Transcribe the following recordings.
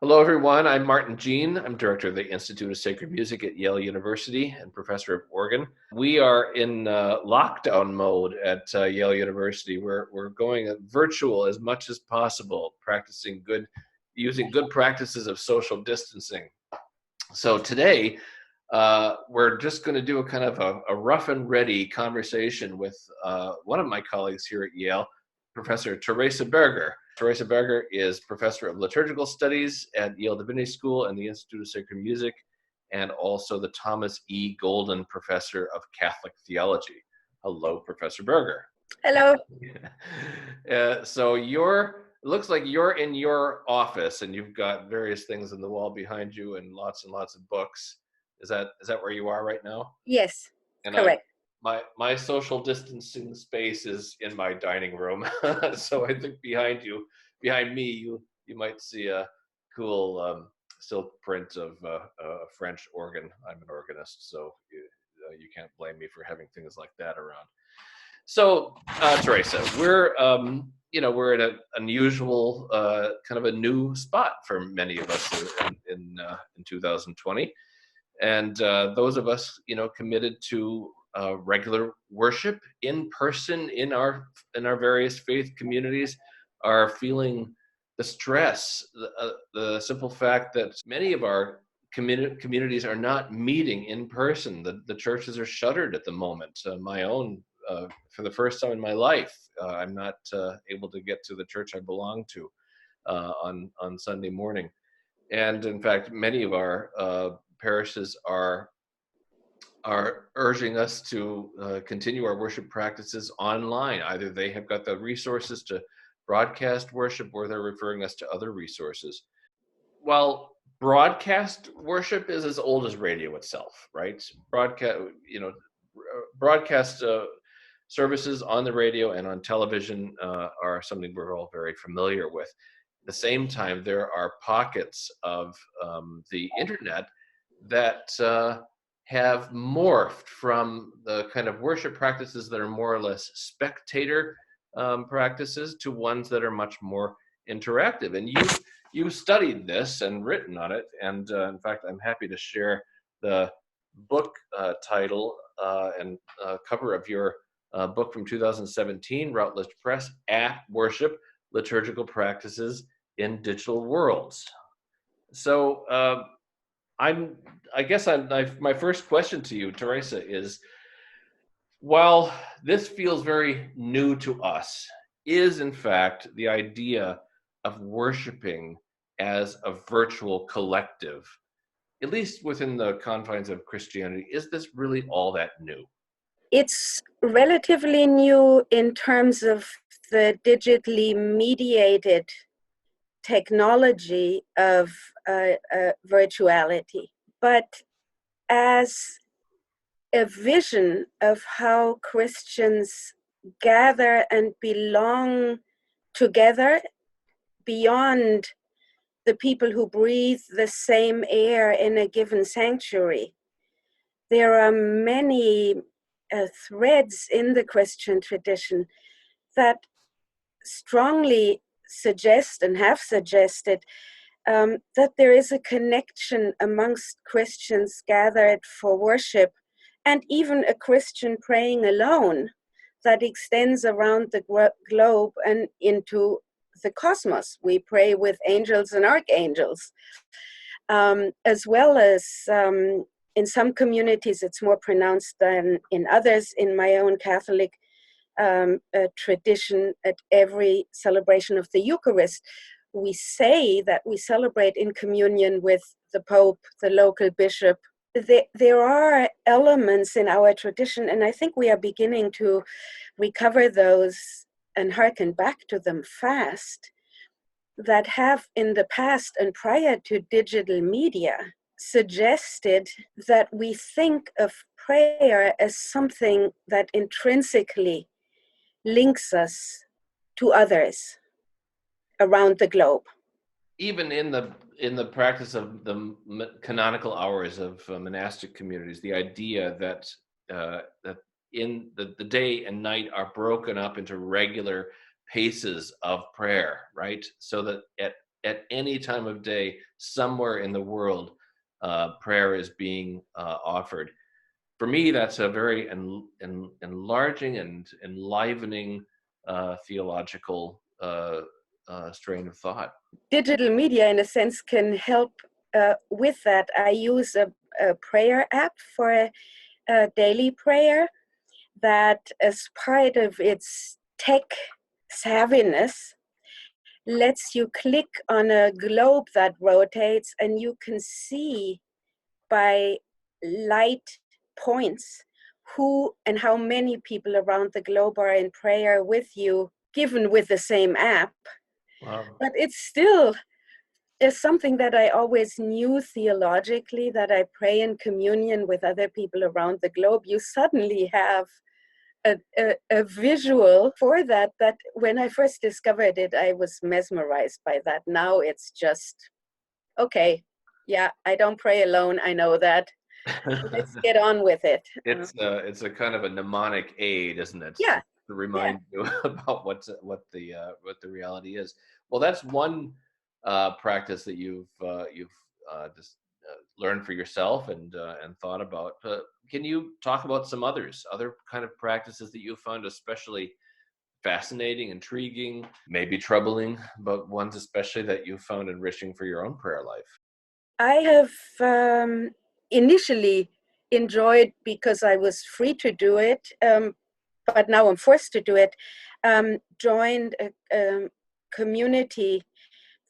Hello, everyone. I'm Martin Jean. I'm director of the Institute of Sacred Music at Yale University and professor of organ. We are in lockdown mode at Yale University. We're going virtual as much as possible, using good practices of social distancing. So today, we're just going to do a kind of a rough and ready conversation with one of my colleagues here at Yale, Professor Teresa Berger. Teresa Berger is Professor of Liturgical Studies at Yale Divinity School and the Institute of Sacred Music, and also the Thomas E. Golden Professor of Catholic Theology. Hello, Professor Berger. Hello. So it looks like you're in your office and you've got various things on the wall behind you and lots of books. Is that where you are right now? Yes, And correct. my social distancing space is in my dining room. So I think behind me, you might see a cool silk print of a French organ. I'm an organist, so you can't blame me for having things like that around. So, Teresa, we're in an unusual kind of a new spot for many of us in 2020, and those of us committed to regular worship in person in our various faith communities are feeling the stress, the simple fact that many of our communities are not meeting in person. The churches are shuttered at the moment. My own, for the first time in my life, I'm not able to get to the church I belong to on Sunday morning. And in fact, many of our parishes are urging us to continue our worship practices online. Either they have got the resources to broadcast worship, or they're referring us to other resources. Well, broadcast worship is as old as radio itself, right? Broadcast services on the radio and on television are something we're all very familiar with. At the same time, there are pockets of the internet that have morphed from the kind of worship practices that are more or less spectator practices to ones that are much more interactive. And you studied this and written on it, and in fact, I'm happy to share the book title and cover of your book from 2017, Routledge Press, At Worship: Liturgical Practices in Digital Worlds. So my first question to you, Teresa, is, while this feels very new to us, is in fact the idea of worshiping as a virtual collective, at least within the confines of Christianity, is this really all that new? It's relatively new in terms of the digitally mediated technology of virtuality, but as a vision of how Christians gather and belong together beyond the people who breathe the same air in a given sanctuary. There are many threads in the Christian tradition that strongly suggest and have suggested that there is a connection amongst Christians gathered for worship, and even a Christian praying alone that extends around the globe and into the cosmos. We pray with angels and archangels, as well as in some communities it's more pronounced than in others. In my own Catholic tradition, at every celebration of the Eucharist, we say that we celebrate in communion with the Pope, the local bishop. There are elements in our tradition, and I think we are beginning to recover those and hearken back to them fast, that have in the past and prior to digital media suggested that we think of prayer as something that intrinsically links us to others around the globe. Even in the practice of the canonical hours of monastic communities, the idea that in the day and night are broken up into regular paces of prayer, right? So that at at any time of day, somewhere in the world, prayer is being offered. For me, that's a very enlarging and enlivening theological strain of thought. Digital media, in a sense, can help with that. I use a prayer app for a daily prayer that, as part of its tech savviness, lets you click on a globe that rotates, and you can see by light points who and how many people around the globe are in prayer with you, given with the same app. Wow. But it's still is something that I always knew theologically, that I pray in communion with other people around the globe. You suddenly have a visual for that when I first discovered it, I was mesmerized by that. Now it's just, okay, yeah, I don't pray alone, I know that. Let's get on with it. It's a kind of a mnemonic aid, isn't it? Yeah, To yeah. remind you about what the reality is. Well, that's one practice that you've just learned for yourself and thought about. Can you talk about some other kind of practices that you found especially fascinating, intriguing, maybe troubling, but ones especially that you found enriching for your own prayer life? I have initially enjoyed, because I was free to do it, but now I'm forced to do it, joined a community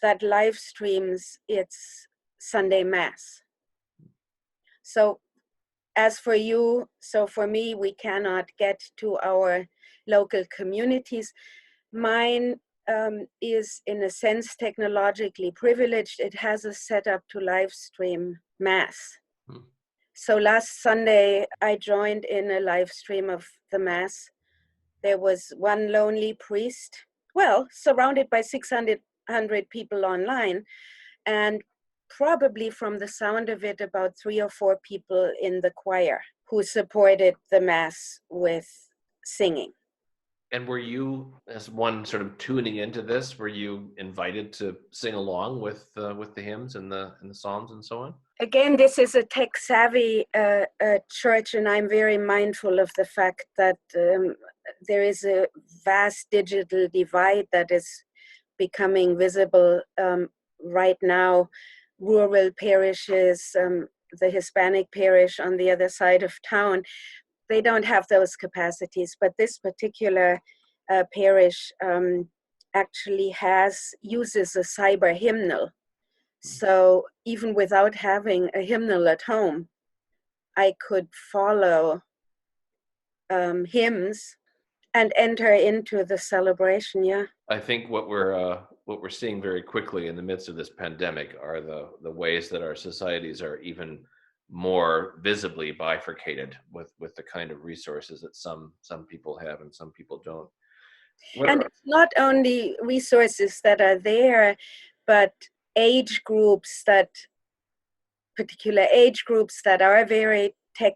that live streams its Sunday Mass. So as for you, so for me, we cannot get to our local communities. Mine is, in a sense, technologically privileged. It has a setup to live stream Mass. Hmm. So last Sunday, I joined in a live stream of the Mass. There was one lonely priest, well, surrounded by 600 people online, and probably, from the sound of it, about 3 or 4 people in the choir who supported the Mass with singing. And were you, as one sort of tuning into this, were you invited to sing along with the hymns and the psalms and so on? Again, this is a tech savvy church, and I'm very mindful of the fact that there is a vast digital divide that is becoming visible right now. Rural parishes, the Hispanic parish on the other side of town, they don't have those capacities, but this particular parish actually uses a cyber hymnal. So even without having a hymnal at home, I could follow hymns and enter into the celebration. Yeah. I think what we're seeing very quickly in the midst of this pandemic are the ways that our societies are even more visibly bifurcated with the kind of resources that some people have and some people don't. What And are, it's not only resources that are there, but particular age groups that are very tech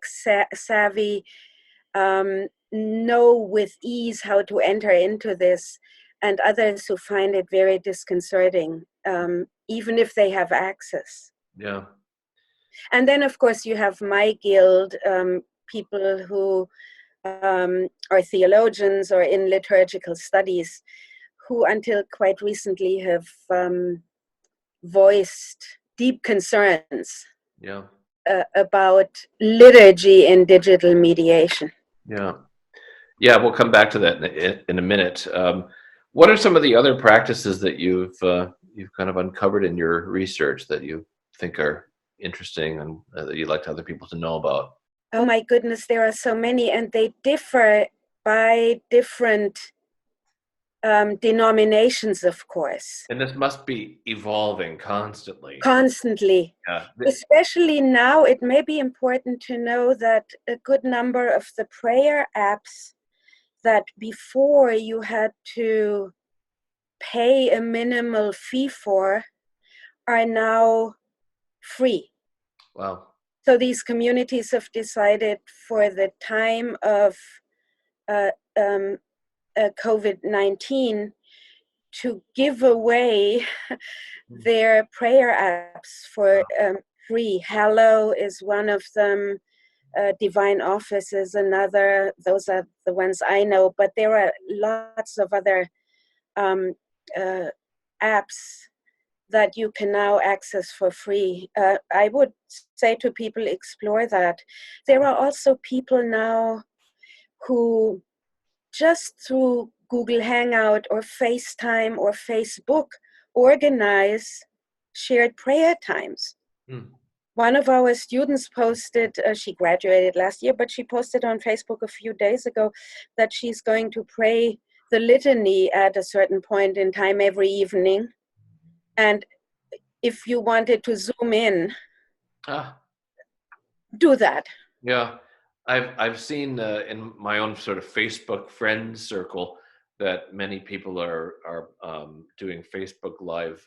savvy, know with ease how to enter into this, and others who find it very disconcerting, even if they have access. yeah. And then, of course, you have my guild, people who are theologians or in liturgical studies, who until quite recently have voiced deep concerns Yeah. about liturgy in digital mediation. Yeah. Yeah, we'll come back to that in a minute. What are some of the other practices that you've kind of uncovered in your research that you think are interesting and that you'd like other people to know about? Oh my goodness, there are so many, and they differ by different denominations, of course. And this must be evolving constantly. Constantly. Yeah. Especially now, it may be important to know that a good number of the prayer apps that before you had to pay a minimal fee for are now free. Wow. So these communities have decided, for the time of uh, um, COVID-19, to give away their prayer apps for free. Hello is one of them. Divine Office is another. Those are the ones I know, but there are lots of other um, uh, apps that you can now access for free. I would say to people, explore that. There are also people now who just through Google Hangout or FaceTime or Facebook organize shared prayer times. Mm. One of our students posted, she graduated last year, but she posted on Facebook a few days ago that she's going to pray the litany at a certain point in time every evening. And if you wanted to zoom in, Ah, do that. yeah. I've seen in my own sort of Facebook friend circle that many people are doing Facebook Live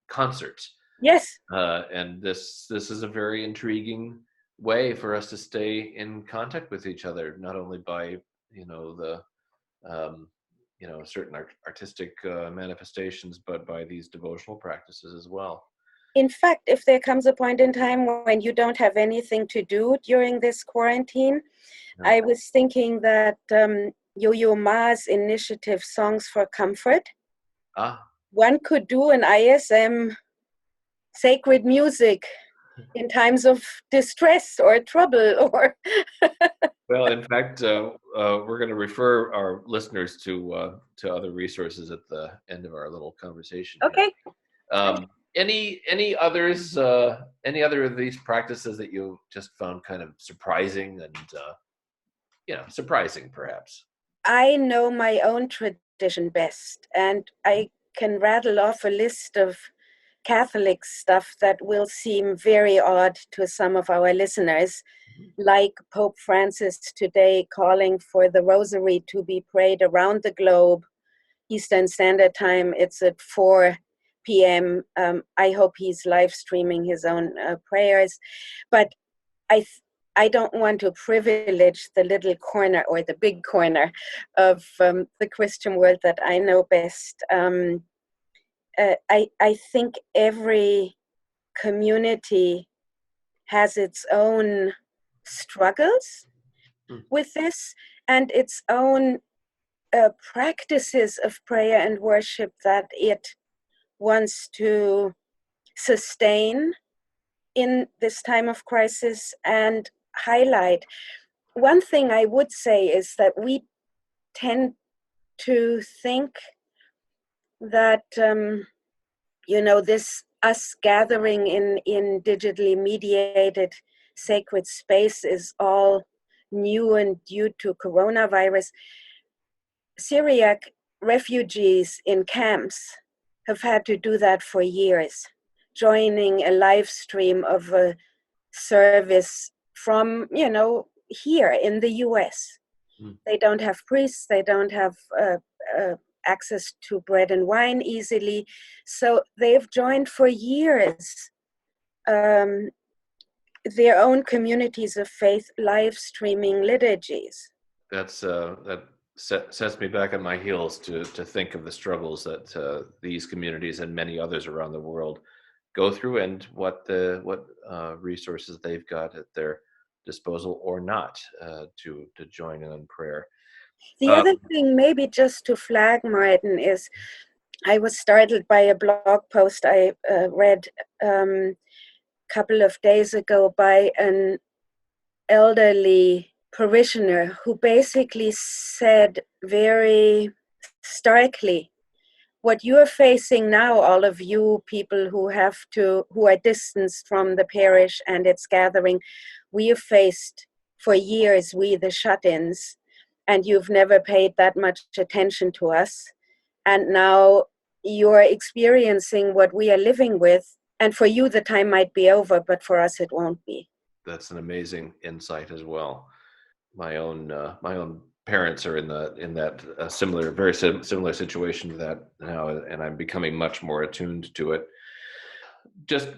concerts. Yes. And this is a very intriguing way for us to stay in contact with each other, not only by the um, certain artistic manifestations, but by these devotional practices as well. In fact, if there comes a point in time when you don't have anything to do during this quarantine, Yeah. I was thinking that Yo-Yo Ma's initiative, Songs for Comfort, Ah, one could do an ISM sacred music in times of distress or trouble or well, in fact, we're going to refer our listeners to other resources at the end of our little conversation here. okay. Any others? Any other of these practices that you just found kind of surprising and surprising perhaps? I know my own tradition best, and I can rattle off a list of Catholic stuff that will seem very odd to some of our listeners, like Pope Francis today calling for the rosary to be prayed around the globe. Eastern Standard Time, it's at 4 p.m. I hope he's live streaming his own prayers. But I, I don't want to privilege the little corner or the big corner of the Christian world that I know best. I think every community has its own struggles Hmm. with this and its own practices of prayer and worship that it wants to sustain in this time of crisis and highlight. One thing I would say is that we tend to think that this us gathering in digitally mediated sacred space is all new and due to coronavirus. Syriac refugees in camps have had to do that for years, joining a live stream of a service from, here in the US. Hmm. They don't have priests, they don't have access to bread and wine easily. So they've joined for years um, their own communities of faith live streaming liturgies. That sets me back on my heels to think of the struggles that these communities and many others around the world go through, and what resources they've got at their disposal or not to join in prayer. The Um, other thing, maybe just to flag, Martin, is I was startled by a blog post I read a couple of days ago by an elderly parishioner who basically said very starkly, what you're facing now, all of you people who are distanced from the parish and its gathering, we have faced for years, we the shut-ins, and you've never paid that much attention to us. And now you're experiencing what we are living with. And for you, the time might be over, but for us, it won't be. that's an amazing insight as well. My own parents are in that similar, very similar situation to that now, and I'm becoming much more attuned to it. Just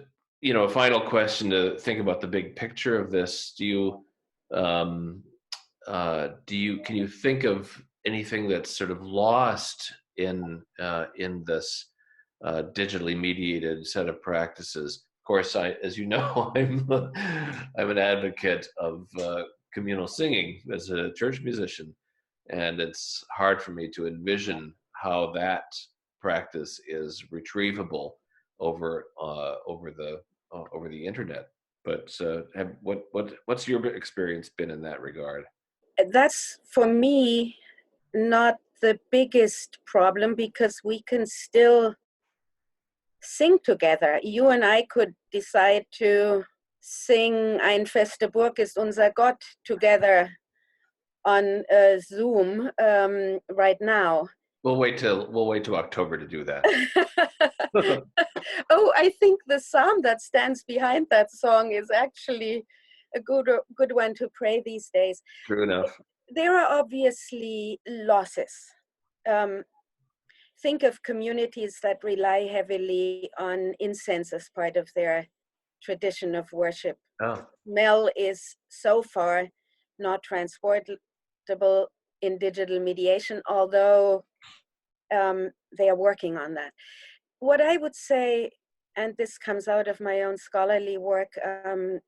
a final question to think about the big picture of this. Um, can you think of anything that's sort of lost in this digitally mediated set of practices. Of course, as you know, I'm an advocate of communal singing as a church musician, and it's hard for me to envision how that practice is retrievable over the internet. But what's your experience been in that regard? That's for me not the biggest problem, because we can still sing together. You and I could decide to sing Ein feste Burg ist unser Gott together on Zoom right now. We'll wait till October to do that. Oh, I think the psalm that stands behind that song is actually a good one to pray these days. True enough. There are obviously losses. Think of communities that rely heavily on incense as part of their tradition of worship. Oh. Smell is so far not transportable in digital mediation, although they are working on that. What I would say, and this comes out of my own scholarly work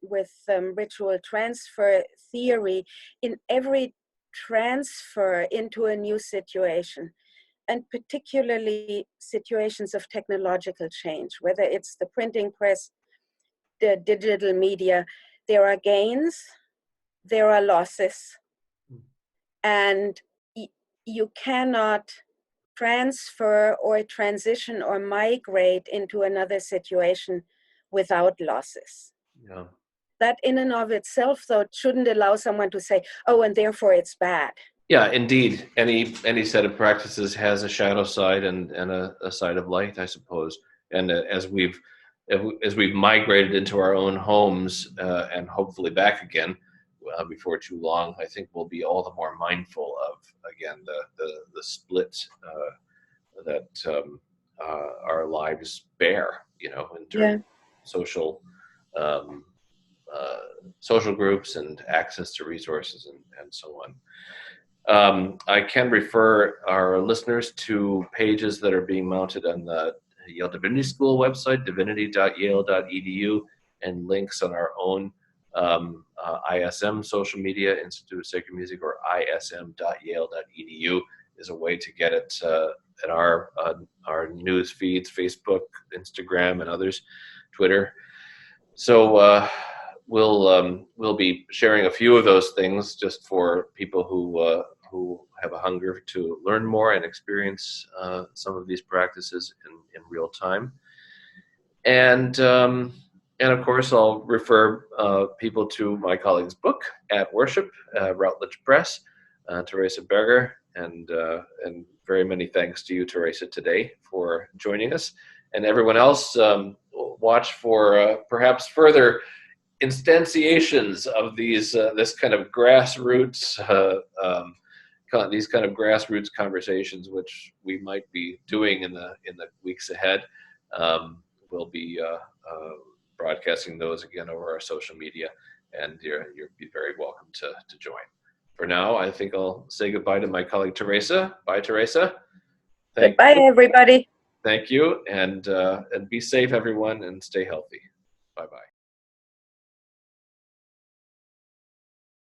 with ritual transfer theory, in every transfer into a new situation, and particularly situations of technological change, whether it's the printing press, the digital media, there are gains, there are losses, and you cannot transfer or transition or migrate into another situation without losses. Yeah. That in and of itself, though, shouldn't allow someone to say, oh, and therefore it's bad. Yeah, indeed. Any set of practices has a shadow side and a side of light, I suppose. And as we've migrated into our own homes and hopefully back again before too long, I think we'll be all the more mindful of, again, the split that our lives bear, in terms of social social groups and access to resources and so on. I can refer our listeners to pages that are being mounted on the Yale Divinity School website, divinity.yale.edu, and links on our own ISM social media, Institute of Sacred Music, or ism.yale.edu is a way to get it at our news feeds, Facebook, Instagram, and others, Twitter. So we'll be sharing a few of those things just for people who have a hunger to learn more and experience some of these practices in real time. And of course, I'll refer people to my colleague's book, At Worship, Routledge Press, Teresa Berger, and very many thanks to you, Teresa, today for joining us. And everyone else, watch for perhaps further instantiations of these this kind of grassroots these kind of grassroots conversations, which we might be doing in the weeks ahead. We'll be broadcasting those again over our social media, and you're very welcome to join. For now, I think I'll say goodbye to my colleague Teresa. Bye, Teresa. Goodbye, everybody. Thank you, and be safe, everyone, and stay healthy. Bye-bye.